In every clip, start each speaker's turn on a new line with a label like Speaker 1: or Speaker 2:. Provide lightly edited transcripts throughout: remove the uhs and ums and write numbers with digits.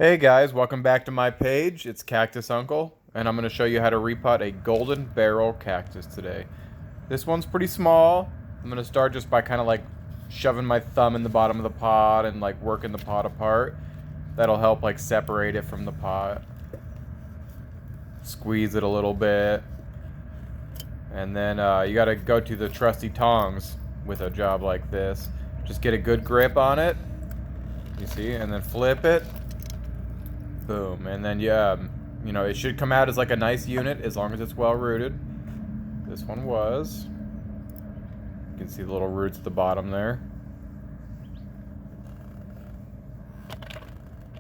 Speaker 1: Hey guys, welcome back to my page. It's Cactus Uncle, and I'm going to show you how to repot a Golden Barrel Cactus today. This one's pretty small. I'm going to start just by kind of like shoving my thumb in the bottom of the pot and like working the pot apart. That'll help like separate it from the pot. Squeeze it a little bit. And then you got to go to the trusty tongs with a job like this. Just get a good grip on it. You see? And then flip it. Boom. And then it should come out as like a nice unit as long as it's well rooted. This one was. You can see the little roots at the bottom there.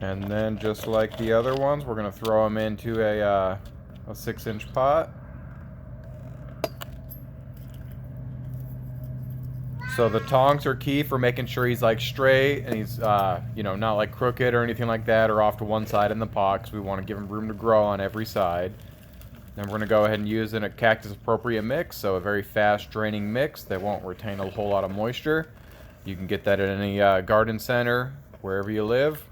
Speaker 1: And then just like the other ones, we're going to throw them into a 6-inch pot. So the tongs are key for making sure he's like straight and he's not like crooked or anything like that or off to one side in the pot, because we want to give him room to grow on every side. Then we're going to go ahead and use a cactus appropriate mix, so a very fast draining mix that won't retain a whole lot of moisture. You can get that at any garden center wherever you live.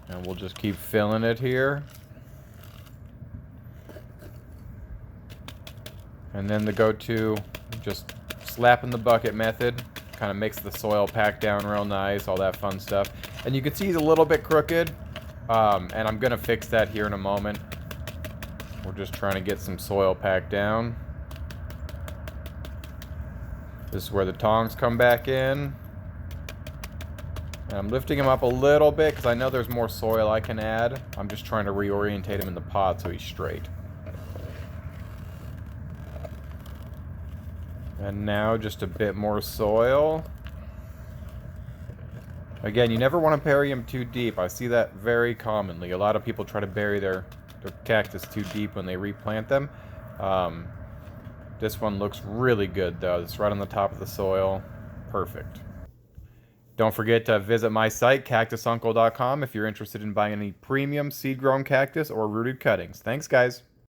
Speaker 1: And we'll just keep filling it here. And then the go-to, just slapping the bucket method, kind of makes the soil pack down real nice, all that fun stuff. And you can see he's a little bit crooked, and I'm gonna fix that here in a moment. We're just trying to get some soil packed down. This is where the tongs come back in. And I'm lifting him up a little bit because I know there's more soil I can add. I'm just trying to reorientate him in the pot so he's straight. And now just a bit more soil. Again, you never want to bury them too deep. I see that very commonly. A lot of people try to bury their cactus too deep when they replant them. This one looks really good though. It's right on the top of the soil. Perfect. Don't forget to visit my site, cactusuncle.com, if you're interested in buying any premium seed-grown cactus or rooted cuttings. Thanks, guys.